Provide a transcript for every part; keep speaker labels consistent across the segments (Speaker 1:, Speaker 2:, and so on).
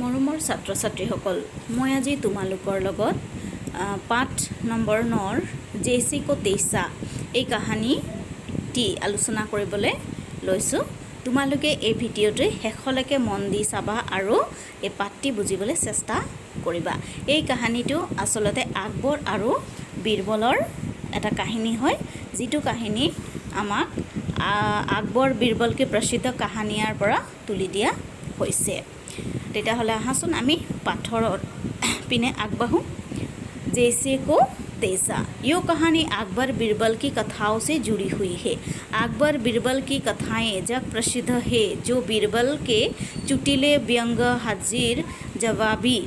Speaker 1: মৰমৰ ছাত্ৰ ছাত্ৰীসকল, মই আজি তোমালোকৰ লগত পাঠ নম্বৰ 9 জেইচি কো তেইছা এই কাহিনীটি আলোচনা কৰিবলৈ লৈছোঁ। তোমালোকে এই ভিডিঅ'টো শেষলৈকে মন দি চাবা আৰু এই পাঠটি বুজিবলৈ চেষ্টা কৰিবা। এই কাহিনীটো আচলতে আকবৰ আৰু বীৰবলৰ এটা কাহিনী হয়, যিটো কাহিনী আমাক আকবৰ বীৰবলকে প্ৰসিদ্ধ কাহিনীৰ পৰা তুলি দিয়া হৈছে। তেতিয়াহ'লে আহাচোন আমি পাঠৰ পিনে আগবাঢ়োঁ। जैसे को तैसा यो कहानी अकबर बीरबल की कथाओं से जुड़ी हुई है। अकबर बीरबल की कथाएं जग प्रसिद्ध है, जो बीरबल के चुटीले व्यंग, हाजिर जवाबी,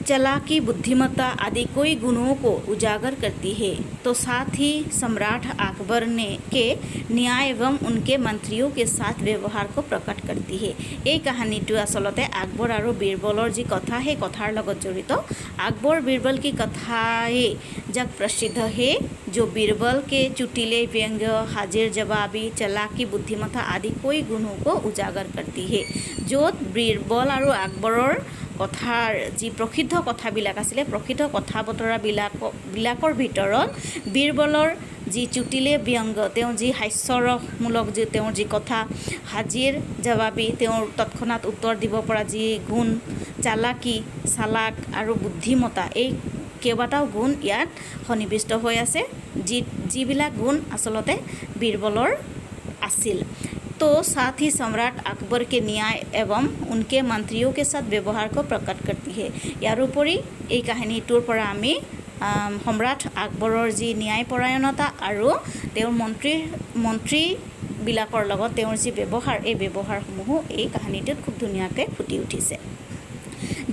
Speaker 1: चालाकी, बुद्धिमत्ता आदि कई गुणों को उजागर करती है। तो साथ ही सम्राट अकबर के न्याय एवं उनके मंत्रियों के साथ व्यवहार को प्रकट करती है। এই কাহিনীটো আচলতে আকবৰ আৰু বীৰবলৰ যি কথা সেই কথাৰ লগত জড়িত। আকবৰ बीरबल की कथाएं जग प्रसिद्ध है, जो बीरबल के चुटीले व्यंग, हाजिर जवाबी, चालाकी, बुद्धिमत्ता आदि कई गुणों को उजागर करती है। য'ত বীৰবল আৰু আকবৰৰ কথাৰ যি প্ৰসিদ্ধ কথাবিলাক আছিলে, প্ৰসিদ্ধ কথা বতৰাবিলাকৰ ভিতৰত বীৰবলৰ যি চুটিলে ব্যংগ, তেওঁ যি হাস্যৰসমূলক তেওঁৰ যি কথা, হাজিৰ জবাবী, তেওঁৰ তৎক্ষণাত উত্তৰ দিব পৰা যি গুণ, চালাকি, চালাক আৰু বুদ্ধিমত্তা, এই কেইবাটাও গুণ ইয়াত সন্নিৱিষ্ট হৈ আছে, যিবিলাক গুণ আচলতে বীৰবলৰ আছিল। तो साथ ही सम्राट अकबर के न्याय एवं उनके मंत्रियों के साथ व्यवहार को प्रकट करती है। यार उपरि এই কাহিনীটোৰ পৰা আমি সম্ৰাট আকবৰৰ যি ন্যায়পৰায়ণতা আৰু তেওঁৰ মন্ত্ৰীবিলাকৰ লগত তেওঁৰ যি ব্যৱহাৰ, এই ব্যৱহাৰসমূহো এই কাহিনীটোত খুব ধুনীয়াকৈ ফুটি উঠিছে।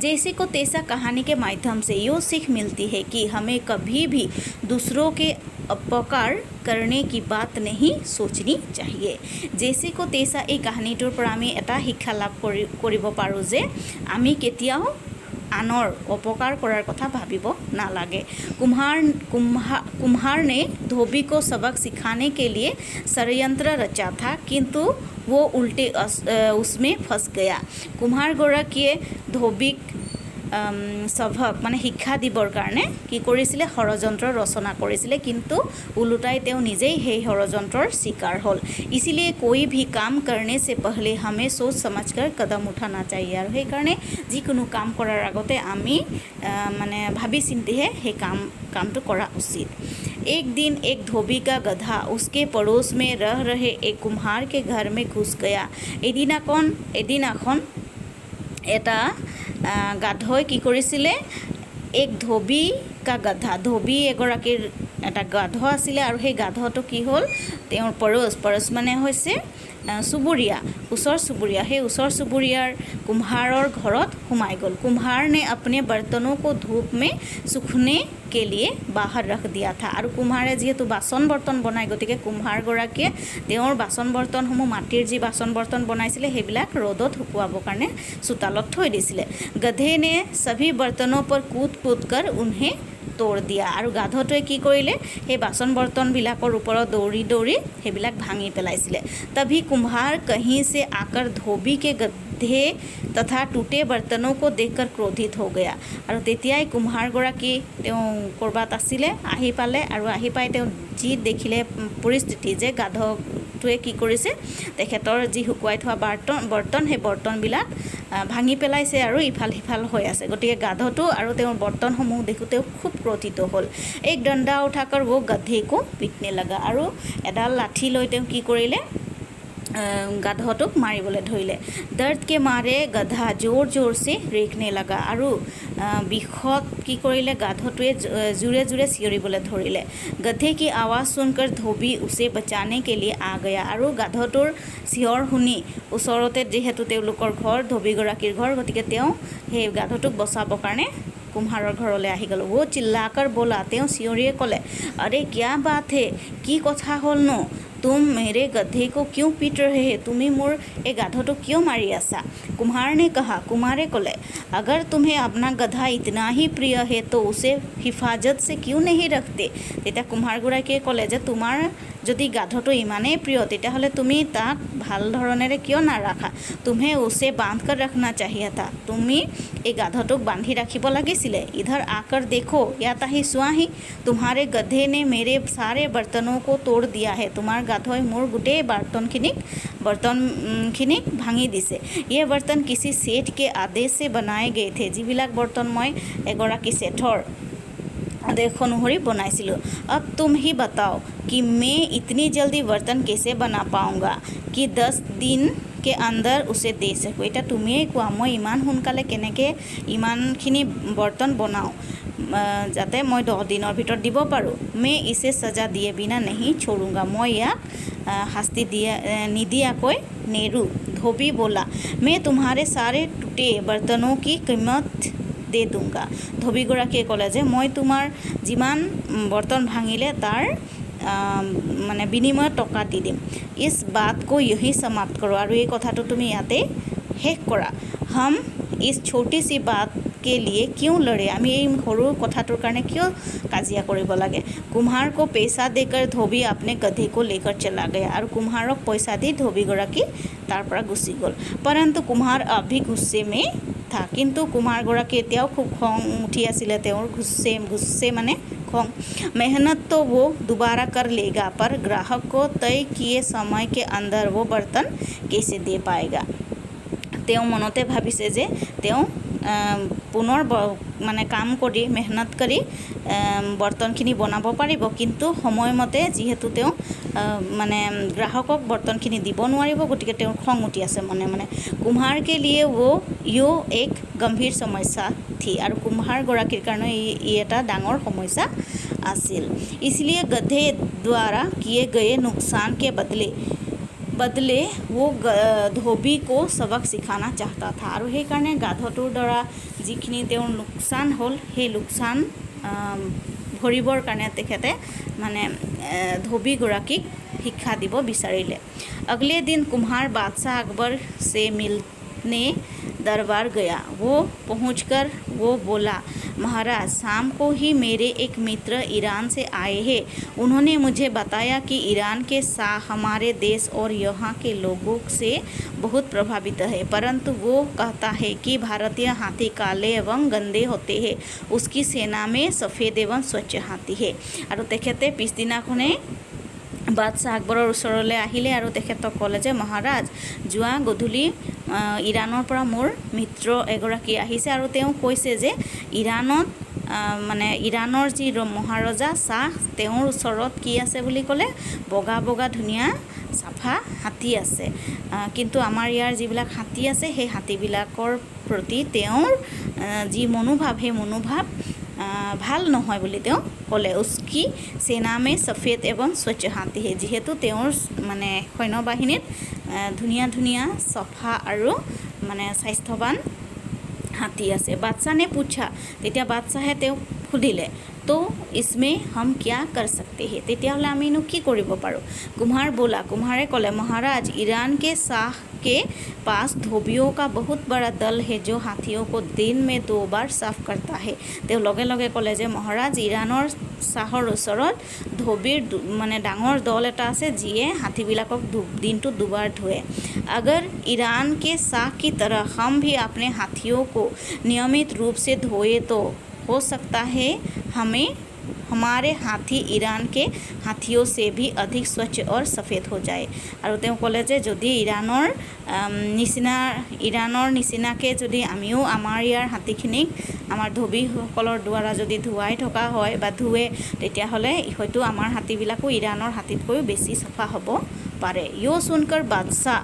Speaker 1: जैसे को तैसा कहानी के माध्यम से यो सीख मिलती है कि हमें कभी भी दूसरों के अपकार करने की बात नहीं सोचनी चाहिए। जैसे को तैसा এই কাহিনীটোৰ পৰা আমি এটা শিক্ষা লাভ কৰিব পাৰোঁ যে আমি কেতিয়াও আনৰ অপকাৰ কৰাৰ কথা ভাবিব নালাগে। कुम्हार ने धोबी को सबक सिखाने के लिए षड्यंत्र रचा था, किंतु वो उल्टे उसमें फंस गया। कुम्हारগৰাকীয়ে ধোবিক সবক মানে শিক্ষা দিবৰ কাৰণে কি কৰিছিলে, ষড়যন্ত্ৰ ৰচনা কৰিছিলে, কিন্তু ওলোটাই তেওঁ নিজেই সেই ষড়যন্ত্ৰৰ শিকাৰ হ'ল। इसीलिए कोई भी काम करने से पहले हमें सोच समझकर कदम उठाना चाहिए। আৰু সেইকাৰণে যিকোনো কাম কৰাৰ আগতে আমি মানে ভাবি চিন্তিহে সেই কামটো কৰা উচিত। एक दिन एक धोबी का गधा उसके पड़ोस में रह रहे एक कुम्हार के घर में घुस गया। এদিনাখন এটা গাধই কি কৰিছিলে, এক ধোবী কা গাধা, ধোবী এগৰাকীৰ এটা গাধ আছিলে, আৰু সেই গাধটো কি হ'ল, তেওঁৰ পৰশ মানে হৈছে চুবুৰীয়া, ওচৰ চুবুৰীয়া, সেই ওচৰ চুবুৰীয়াৰ কুম্হাৰৰ ঘৰত সোমাই গ'ল। कुम्हार ने अपने बर्तनों को धूप में सूखने के लिए बाहर रख दिया था। আৰু কুম্হাৰে যিহেতু বাচন বৰ্তন বনায়, গতিকে কুম্হাৰগৰাকীয়ে তেওঁৰ বাচন বৰ্তনসমূহ, মাটিৰ যি বাচন বৰ্তন বনাইছিলে সেইবিলাক ৰ'দত শুকুৱাবৰ কাৰণে চোতালত থৈ দিছিলে। গধে ने सभी बर्तनों पर कूद कर उन्हें तोड़ दिया। আৰু গাধটোৱে কি কৰিলে, সেই বাচন বৰ্তনবিলাকৰ ওপৰত দৌৰি দৌৰি সেইবিলাক ভাঙি পেলাইছিলে। तभी कुम्हार कहीं से आकर धोबी के गड्ढे तथा टूटे बर्तनों को देखकर क्रोधित हो गया। আৰু তেতিয়াই কুম্হাৰগৰাকী তেওঁ ক'ৰবাত আছিলে, আহি পালে, আৰু আহি পাই তেওঁ যি দেখিলে পৰিস্থিতি যে গাধটোৱে কি কৰিছে, তেখেতৰ যি শুকুৱাই থোৱা বৰ্তন সেই বৰ্তনবিলাক ভাঙি পেলাইছে আৰু ইফাল সিফাল হৈ আছে। গতিকে গাধটো আৰু তেওঁৰ বৰ্তনসমূহ দেখোঁতেও খুব ক্ৰোধিত হ'ল। এক ডণ্ডা উঠাকৰ वो गधे को पीटने लगा। আৰু এডাল লাঠি লৈ তেওঁ কি কৰিলে, গাধটোক মাৰিবলৈ ধৰিলে। দৰ্দ কে মাৰে গাধা জোৰ জোৰ সে ৰেখনে লগা। আৰু বিষত কি কৰিলে, গাধটোৱে জোৰে জোৰে চিঞৰিবলৈ ধৰিলে। গধে কি আৱাজ শুনকৰ ধোবী উছে বচানে কে লিয়ে আ গয়া। আৰু গাধটোৰ চিঞৰ শুনি ওচৰতে যিহেতু তেওঁলোকৰ ঘৰ, ধোবীগৰাকীৰ ঘৰ, গতিকে তেওঁ সেই গাধটোক বচাবৰ কাৰণে কুম্হাৰৰ ঘৰলৈ আহি গ'ল। वो চিল্লাকৰ বোলা, তেওঁ চিঞৰিয়ে ক'লে, আৰে কিয়া বাত হে, কি কথা হ'লনো, तुम मेरे गधे को क्यों पीट रहे हैं? तुम्हें मोर ए गाधोटो क्यों मारी आसा? कुम्हार ने कहा। कुम्हारे कले, अगर तुम्हें अपना गधा इतना ही प्रिय है तो उसे हिफाजत से क्यों नहीं रखते? তেতিয়া কুম্হাৰগৰাকীয়ে ক'লে যে তোমাৰ যদি গাধটো ইমানেই প্ৰিয় তেতিয়াহ'লে তুমি তাক ভাল ধৰণেৰে কিয় নাৰাখা? तुम्हें उसे बांध कर रखना चाहिए था। তুমি এই গাধটোক বান্ধি ৰাখিব লাগিছিলে। इधर आकर देखो, ইয়াত আহি চোৱাহি, तुम्हारे गधे ने मेरे सारे बर्तनों को तोड़ दिया है। তোমাৰ গাধই মোৰ গোটেই बर्तनখিনিক ভাঙি দিছে। ये बर्तन किसी सेठ के आदेश से बनाए गए थे। যিবিলাক বৰ্তন মই এগৰাকী सेठৰ आदेश अनुसरी बनाइছিলোঁ। अब तुम ही बताओ कि मैं इतनी जल्दी बर्तन कैसे बना पाऊँगा कि 10 दिन के अंदर उसे दे सकूँ। এতিয়া তুমিয়ে কোৱা, মই ইমান সোনকালে কেনেকৈ ইমানখিনি বৰ্তন বনাওঁ যাতে মই 10 দিনৰ ভিতৰত দিব পাৰোঁ। मैं इसे सजा दिए बिना नहीं छोड़ूंगा। মই ইয়াক শাস্তি নিদিয়াকৈ নেৰোঁ। धोबी बोला, मैं तुम्हारे सारे टूटे बर्तनों की कीमत दे दूंगा। ধোবীগৰাকীয়ে ক'লে যে মই তোমাৰ যিমান বৰ্তন ভাঙিলে তাৰ মানে বিনিময়ত টকা দি দিম। इस बात को यही समाप्त करो, আৰু এই কথাটো তুমি ইয়াতে শেষ কৰা। हम इस छोटी सी बात के लिए क्यों लड़े? আমি এই সৰু কথাটোৰ কাৰণে কিয় কাজিয়া কৰিব লাগে? कुम्हार को पैसा देकर धोबी अपने गधे को लेकर चला गया। আৰু কুম্হাৰক পইচা দি ধোবীগৰাকী তাৰ পৰা গুচি গ'ল। परंतु कुम्हार अभी गुस्से में था। কিন্তু কুম্হাৰগৰাকী এতিয়াও খুব খং উঠি আছিলে। তেওঁৰ गुस्से মানে खंग। मेहनत तो वो दोबारा कर लेगा, पर ग्राहक को तय किए समय के अंदर वो बर्तन कैसे दे पाएगा? তেওঁ মনতে ভাবিছে যে তেওঁ পুনৰ মানে কাম কৰি মেহনত কৰি বৰ্তনখিনি বনাব পাৰিব, কিন্তু সময়মতে যিহেতু তেওঁ মানে গ্ৰাহকক বৰ্তনখিনি দিব নোৱাৰিব, গতিকে তেওঁৰ খং উঠি আছে মনে মনে। কুম্হাৰ के लिए वो यो एक गंभीर समस्या थी। আৰু কুম্হাৰগৰাকীৰ কাৰণে ই এটা ডাঙৰ সমস্যা আছিল। इसलिए गधे द्वारा किए गए नुकसान के बदले वो धोबी को सबक सिखाना चाहता था। আৰু সেইকাৰণে গাধটোৰ দ্বাৰা যিখিনি তেওঁৰ লোকচান হ'ল সেই লোকচান ভৰিবৰ কাৰণে তেখেতে মানে ধোবীগৰাকীক শিক্ষা দিব বিচাৰিলে। अगले दिन कुम्हार बादशाह अकबर से मिलने दरबार गया। वो पहुंचकर वो बोला, महाराज, शाम को ही मेरे एक मित्र ईरान से आए हैं। उन्होंने मुझे बताया कि ईरान के शाह हमारे देश और यहाँ के लोगों से बहुत प्रभावित है, परंतु वो कहता है कि भारतीय हाथी काले एवं गंदे होते हैं, उसकी सेना में सफ़ेद एवं स्वच्छ हाथी है। और तेखते पिछदिनाखने বাদশাহ আকবৰৰ ওচৰলৈ আহিলে আৰু তেখেতক ক'লে যে মহাৰাজ, যোৱা গধূলি ইৰাণৰ পৰা মোৰ মিত্ৰ এগৰাকী আহিছে আৰু তেওঁ কৈছে যে ইৰাণত মানে ইৰাণৰ যি মহাৰজা শ্বাহ তেওঁৰ ওচৰত কি আছে বুলি ক'লে বগা বগা ধুনীয়া চাফা হাতী আছে, কিন্তু আমাৰ ইয়াৰ যিবিলাক হাতী আছে সেই হাতীবিলাকৰ প্ৰতি তেওঁৰ যি মনোভাৱ সেই মনোভাৱ ভাল নহয় বুলি তেওঁ ক'লে। উস্কি সেনামে সফেদ এবং স্বচ্ছ হাতী হে, যিহেতু তেওঁৰ মানে সৈন্য বাহিনীত ধুনীয়া ধুনীয়া চফা আৰু মানে স্বাস্থ্যৱান হাতী আছে। বাদশাহে পুছা, তেতিয়া বাদশাহে তেওঁক সুধিলে, তো इसमें हम क्या कर सकते हैं? তেতিয়াহ'লে আমিনো কি কৰিব পাৰোঁ? কুম্হাৰ बोला, কুম্হাৰে ক'লে, महाराज, ईरान के शाह के पास धोबियों का बहुत बड़ा दल है जो हाथियों को दिन में 2 बार साफ करता है। তেওঁ লগে লগে ক'লে যে মহাৰাজ, ইৰাণৰ চাহৰ ওচৰত ধোবিৰ মানে ডাঙৰ দল এটা আছে যিয়ে হাতীবিলাকক দিনটো 2 बार ধুৱে। अगर ईरान के शाह की तरह हम भी अपने हाथियों को नियमित रूप से धोए तो हो सकता है हमारे हाथी ईरान के हाथियों से भी अधिक स्वच्छ और सफ़ेद हो जाए। আৰু তেওঁ ক'লে যে যদি ইৰাণৰ নিচিনাকৈ যদি আমিও আমাৰ ইয়াৰ হাতীখিনিক আমাৰ ধোবীসকলৰ দ্বাৰা যদি ধুৱাই থকা হয় বা ধুৱে, তেতিয়াহ'লে হয়তো আমাৰ হাতীবিলাকো ইৰাণৰ হাতীতকৈও বেছি চাফা হ'ব পাৰে। यो सुनकर बादशाह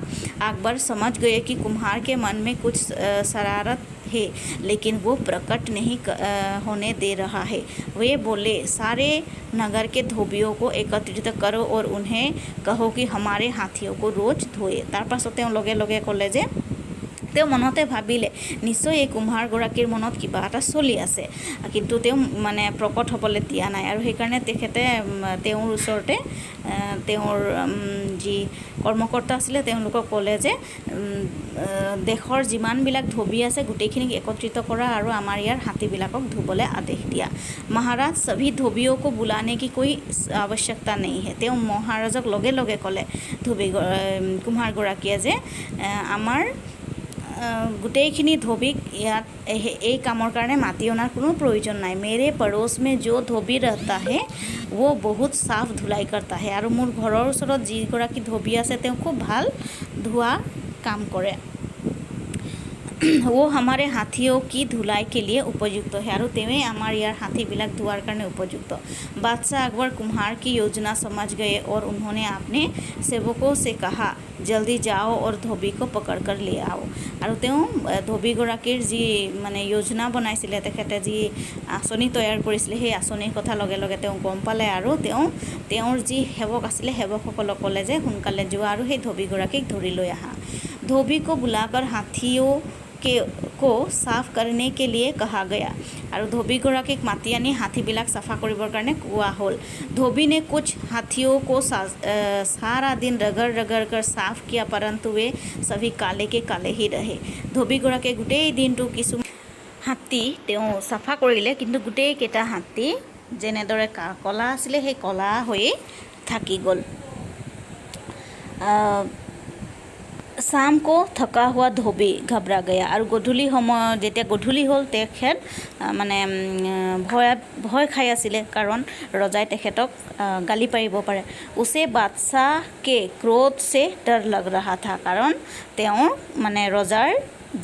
Speaker 1: अकबर समझ गए कि कुम्हार के मन में कुछ शरारत है, लेकिन वो प्रकट नहीं होने दे रहा है। वे बोले, सारे नगर के धोबियों को एकत्रित करो और उन्हें कहो कि हमारे हाथियों को रोज धोए। তাৰ পাছত তেওঁ লগে লগে ক'লে যে তেওঁ মনতে ভাবিলে নিশ্চয় এই কুম্হাৰগৰাকীৰ মনত কিবা এটা চলি আছে, কিন্তু তেওঁ মানে প্ৰকট হ'বলৈ দিয়া নাই। আৰু সেইকাৰণে তেখেতে তেওঁৰ ওচৰতে তেওঁৰ যি কৰ্মকৰ্তা আছিলে তেওঁলোকক ক'লে যে দেশৰ যিমানবিলাক ধোবী আছে গোটেইখিনিক একত্ৰিত কৰা আৰু আমাৰ ইয়াৰ হাতীবিলাকক ধুবলৈ আদেশ দিয়া। মহাৰাজ সভি ধোবিও কো বুলানে কি কোই আৱশ্যকতা নেই হে। তেওঁ মহাৰাজক লগে লগে ক'লে কুম্হাৰগৰাকীয়ে যে আমাৰ গোটেইখিনি ধোবিক ইয়াত এই কামৰ কাৰণে মাতি অনাৰ কোনো প্ৰয়োজন নাই। মেৰে পড়োছ মে যো ধোবি ৰহতা হে वो बहुत साफ ধুলাই करता है। আৰু মোৰ ঘৰৰ ওচৰত যিগৰাকী ধোবী আছে তেওঁ খুব ভাল ধোৱা কাম কৰে। वो हमारे हाथियों की धुलाई के लिए उपयुक्त है। और तेवे आमार यार हाथी बिलाक धुआर करने उपयुक्त। बादशाह अकबर कुम्हार की योजना समझ गए और उन्होंने अपने सेवकों से कहा जल्दी जाओ और धोबी को पकड़ कर ले आओ। और तेव धोबीगराकीर जी माने योजना बनाइছিলে তেখেতে যি আঁচনি তৈয়াৰ কৰিছিলে সেই আঁচনিৰ কথা লগে লগে তেওঁ গম পালে আৰু তেওঁৰ যি সেৱক আছিলে সেৱকসকলক ক'লে যে সোনকালে যোৱা আৰু সেই ধোবীগৰাকীক ধৰি লৈ আহা। धोबी को बुलाकर हाथियों को साफ करने के लिए कहा गया। और धोबीगराकीक माति आनी हाथीबिलाक साफा करिबर कारणे कोआ होल। धोबी ने कुछ हाथियों को सारा दिन रगड़ रगड़ कर साफ किया, परंतु वे सभी काले के काले ही रहे। धोबीगराकीয়ে গোটেই দিনটো কিছু হাতী তেওঁ চাফা কৰিলে, কিন্তু গোটেইকেইটা হাতী যেনেদৰে কলা আছিলে সেই কলা হৈয়ে থাকি গ'ল। शाम को थका हुआ धोबी घबरा गया। और गधूली समय जेতিয়া गधूली হ'ল তেখেত মানে ভয় খাই আছিলে, কাৰণ ৰজাই তেখেতক গালি পাৰিব পাৰে। उसे बादशाह के क्रोध से डर लग रहा था, কাৰণ তেওঁৰ মানে ৰজাৰ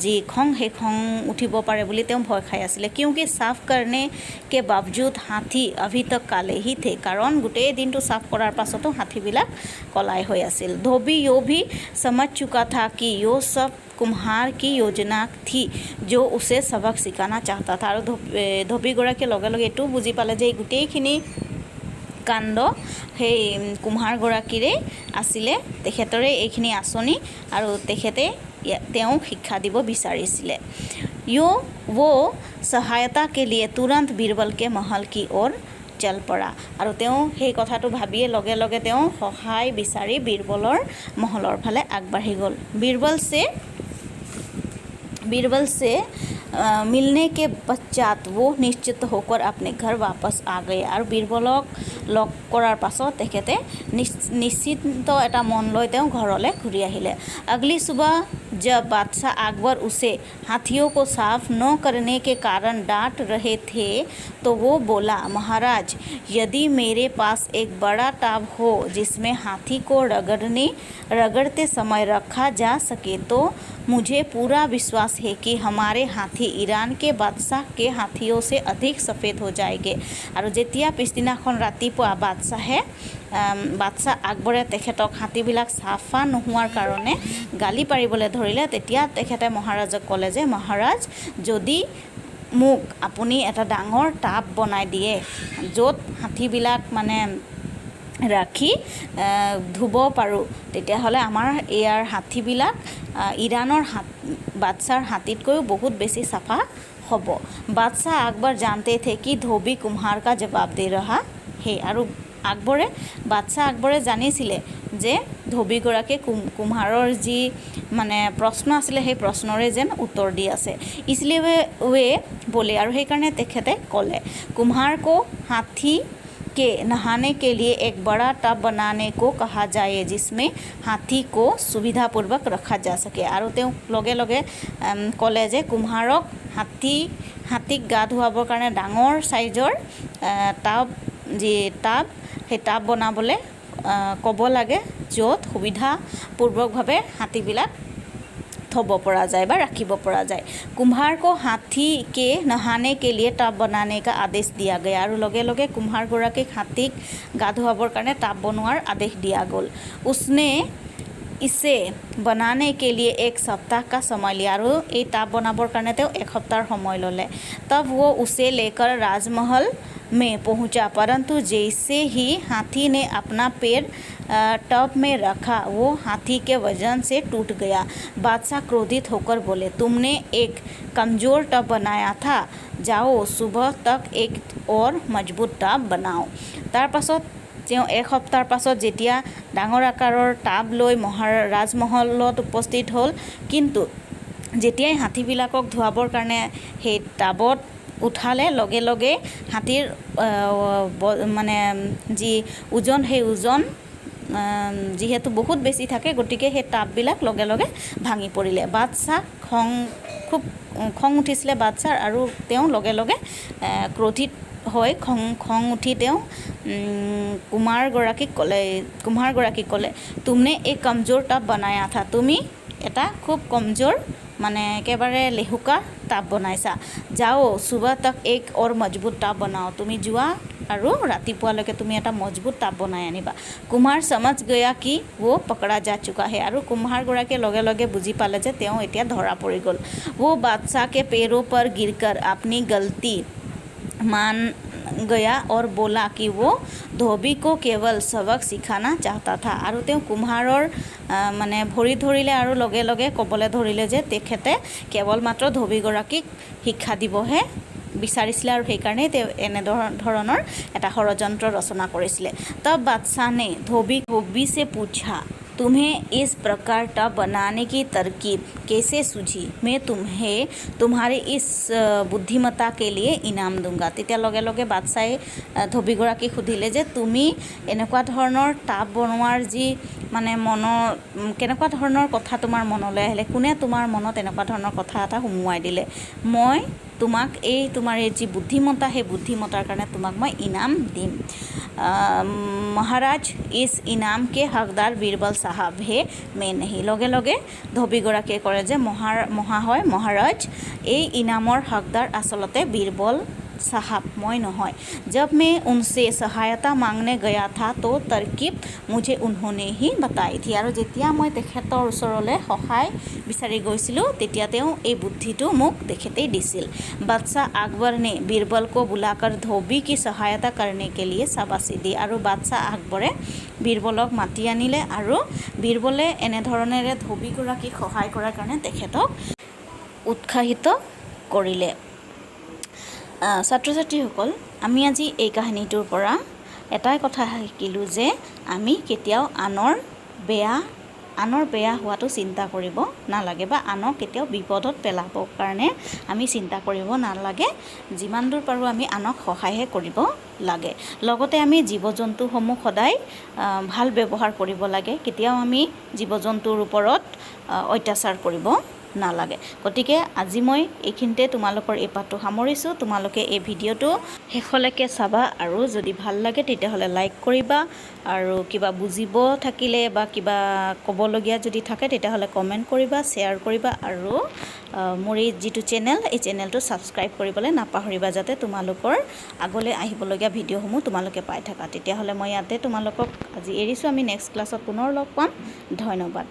Speaker 1: जी खंग हे खंग उठिब पारे बुली तें भय खाई आसिले। क्योंकि साफ करने के बावजूद हाथी अभी तक काले ही थे, कारण गोटे दिन तो साफ करार पाछतो हाथीबिलाक कलाई হৈ আছিল। धोबी यो भी समझ चुका था कि यो सब कुम्हार की योजना थी जो उसे सबक सिखाना चाहता था। और धोबीगराकीয়ে लगे लगे एटू बुझी पाले जे गोटेইখিনি কাণ্ড সেই কুম্হাৰগৰাকীৰে আছিলে, তেখেতৰে এইখিনি আঁচনি আৰু তেখেতে তেওঁক শিক্ষা দিব বিচাৰিছিলে। वो सहायता के लिए तुरंत बीरबल के महल की ओर चल पड़ा। और তেওঁ সেই কথাটো ভাবিয়ে লগে লগে তেওঁ সহায় বিচাৰি বীৰবলৰ মহলৰ ফালে আগবাঢ়ি গ'ল। बीरबल से मिलने के पश्चात वो निश्चित होकर अपने घर वापस आ गए। और बीरबलक लग करार पाছত तेखेते निश्चित एटा मन लय तें घरले घूरी आहिले। अगली सुबह जब बादशाह अकबर उसे हाथियों को साफ न करने के कारण डांट रहे थे, तो वो बोला महाराज, यदि मेरे पास एक बड़ा टाब हो जिसमें हाथी को रगड़ते समय रखा जा सके तो मुझे पूरा विश्वास है कि हमारे हाथी ईरान के बादशाह के हाथियों से अधिक सफ़ेद हो जाएंगे। और जेतिया पिछदिनाখন रातिपुৱা বাদশাহ আকবৰে তেখেতক হাতীবিলাক চাফা নোহোৱাৰ কাৰণে গালি পাৰিবলৈ ধৰিলে, তেতিয়া তেখেতে মহাৰাজক ক'লে যে মহাৰাজ, যদি মোক আপুনি এটা ডাঙৰ টাব বনাই দিয়ে য'ত হাতীবিলাক মানে ৰাখি ধুব পাৰোঁ, তেতিয়াহ'লে আমাৰ ইয়াৰ হাতীবিলাক ইৰাণৰ বাদশাৰ হাতীতকৈও বহুত বেছি চাফা হ'ব। बादशाह अकबर जानते थे कि धोबी कुम्हार का जवाब दे रहा है। और बादशाह अकबरे জানিছিলে যে ধোবীগৰাকীয়ে কুম্হাৰৰ যি মানে প্ৰশ্ন আছিলে সেই প্ৰশ্নৰে যেন উত্তৰ দি আছে। इसलिए वे बोले, और সেইকাৰণে তেখেতে ক'লে कुम्हार को हाथी के नहाने के लिए एक बड़ा टब बनाने को कहा जाए जिसमें हाथी को सुविधापूर्वक रखा जा सके। और তেওঁ লগে লগে ক'লে যে কুম্হাৰক হাতীক গা ধুৱাবৰ কাৰণে ডাঙৰ সাইজৰ সেই টাব বনাবলৈ ক'ব লাগে, য'ত সুবিধাপূৰ্বকভাৱে হাতীবিলাক থ'ব পৰা যায় বা ৰাখিব পৰা যায়। कुम्हार को हाथी के नहाने के लिए टब बनाने का आदेश दिया गया। और लगे लगे कुम्हारगराकीक हाथीक গা ধুৱাবৰ কাৰণে টাব বনোৱাৰ আদেশ দিয়া গ'ল। उसने इसे बनाने के लिए एक सप्ताह का समय लिया। और ये टाब बनाबर कारण एक सप्ताह समय लले। तब वो उसे लेकर राजमहल में पहुंचा, परंतु जैसे ही हाथी ने अपना पैर टब में रखा वो हाथी के वजन से टूट गया। बादशाह क्रोधित होकर बोले, तुमने एक कमज़ोर टब बनाया था, जाओ सुबह तक एक और मजबूत टब बनाओ। तार पाছত তেওঁ এক সপ্তাহৰ পাছত যেতিয়া ডাঙৰ আকাৰৰ টাব লৈ ৰাজমহলত উপস্থিত হ'ল, কিন্তু যেতিয়াই হাতীবিলাকক ধুৱাবৰ কাৰণে সেই টাবত উঠালে লগে লগে হাতীৰ মানে যি ওজন সেই ওজন যিহেতু বহুত বেছি থাকে, গতিকে সেই টাববিলাক লগে লগে ভাঙি পৰিলে। বাদশাহ খুব খং উঠিছিলে বাদশাহ, আৰু তেওঁ লগে লগে ক্ৰোধিত হয় খং উঠি তেওঁ কুমাৰগৰাকীক ক'লে তুমনে এক কমজোৰ টাব বনায়া থা, তুমি এটা খুব কমজোৰ মানে একেবাৰে লেহুকা টাব বনাইছা। যাও সুবহ তক এক और মজবুত টাব বনাও, তুমি যোৱা আৰু ৰাতিপুৱালৈকে তুমি এটা মজবুত টাব বনাই আনিবা। কুমাৰ সমজ গয়া কি वो पकड़ा जा चुका है, আৰু কুমাৰগৰাকীয়ে লগে লগে বুজি পালে যে তেওঁ এতিয়া ধৰা পৰি গ'ল। वो बादशाह के पैरों पर गिरकर अपनी गलती मान गया और बोला कि वो धोबी को केवल सबक सिखाना चाहता था। আৰু তেওঁ কুম্হাৰৰ মানে ভৰি ধৰিলে আৰু লগে লগে ক'বলৈ ধৰিলে যে তেখেতে কেৱল মাত্ৰ ধোবীগৰাকীক শিক্ষা দিবহে বিচাৰিছিলে, আৰু সেইকাৰণে তেওঁ এনেধৰণৰ এটা ষড়যন্ত্ৰ ৰচনা কৰিছিলে। তব বাদশাহ ने धोबी से पूछा, तुम्हें इस प्रकार टब बनाने की तरकीब कैसे सूझी? मैं तुम्हें तुम्हारे इस बुद्धिमत्ता के लिए इनाम दूंगा। তেতিয়া লগে লগে বাদশাহে ধোবীগৰাকীক সুধিলে যে তুমি এনেকুৱা ধৰণৰ টাব বনোৱাৰ যি মানে কেনেকুৱা ধৰণৰ কথা তোমাৰ মনলৈ আহিলে, কোনে তোমাৰ মনত এনেকুৱা ধৰণৰ কথা এটা সুমুৱাই দিলে? মই তোমাক তোমাৰ এই যি বুদ্ধিমত্তা সেই বুদ্ধিমত্তাৰ কাৰণে তোমাক মই ইনাম দিম। মহাৰাজ ইছ ইনাম কে হকদাৰ বীৰবল সাহাব হে মে নেহি। লগে লগে ধোবীগৰাকীয়ে কৰে যে মহাৰাজ এই ইনামৰ হকদাৰ আচলতে বীৰবল साहब मैं নহয়। जब मैं उनसे सहायता मांगने गया था तो तरकीब मुझे उन्होंने ही बताई थी। আৰু যেতিয়া মই তেখেতৰ ওচৰলৈ সহায় বিচাৰি গৈছিলোঁ তেতিয়া তেওঁ এই বুদ্ধিটো মোক তেখেতেই দিছিল। बादशाह अकबर ने बीरबल को बुलाकर धोबी की सहायता करने के लिए शाबाशी दी। আৰু बादशाह আকবৰে বীৰবলক মাতি আনিলে আৰু বীৰবলে এনেধৰণেৰে ধোবীগৰাকীক সহায় কৰাৰ কাৰণে তেখেতক উৎসাহিত কৰিলে। ছাত্ৰ ছাত্ৰীসকল, আমি আজি এই কাহিনীটোৰ পৰা এটাই কথা শিকিলোঁ যে আমি কেতিয়াও আনৰ বেয়া হোৱাটো চিন্তা কৰিব নালাগে, বা আনক কেতিয়াও বিপদত পেলাবৰ কাৰণে আমি চিন্তা কৰিব নালাগে। যিমান দূৰ পাৰোঁ আমি আনক সহায়হে কৰিব লাগে। লগতে আমি জীৱ জন্তুসমূহ সদায় ভাল ব্যৱহাৰ কৰিব লাগে, কেতিয়াও আমি জীৱ জন্তুৰ ওপৰত অত্যাচাৰ কৰিব নালাগে। গতিকে আজি মই এইখিনিতে তোমালোকৰ এই পাঠটো সামৰিছোঁ। তোমালোকে এই ভিডিঅ'টো শেষলৈকে চাবা, আৰু যদি ভাল লাগে তেতিয়াহ'লে লাইক কৰিবা, আৰু কিবা বুজিব থাকিলে বা কিবা ক'বলগীয়া যদি থাকে তেতিয়াহ'লে কমেণ্ট কৰিবা, শ্বেয়াৰ কৰিবা, আৰু মোৰ এই যিটো চেনেল এই চেনেলটো ছাবস্ক্ৰাইব কৰিবলৈ নাপাহৰিবা, যাতে তোমালোকৰ আগলৈ আহিবলগীয়া ভিডিঅ'সমূহ তোমালোকে পাই থাকা। তেতিয়াহ'লে মই ইয়াতে তোমালোকক আজি এৰিছোঁ। আমি নেক্সট ক্লাছত পুনৰ লগ পাম। ধন্যবাদ।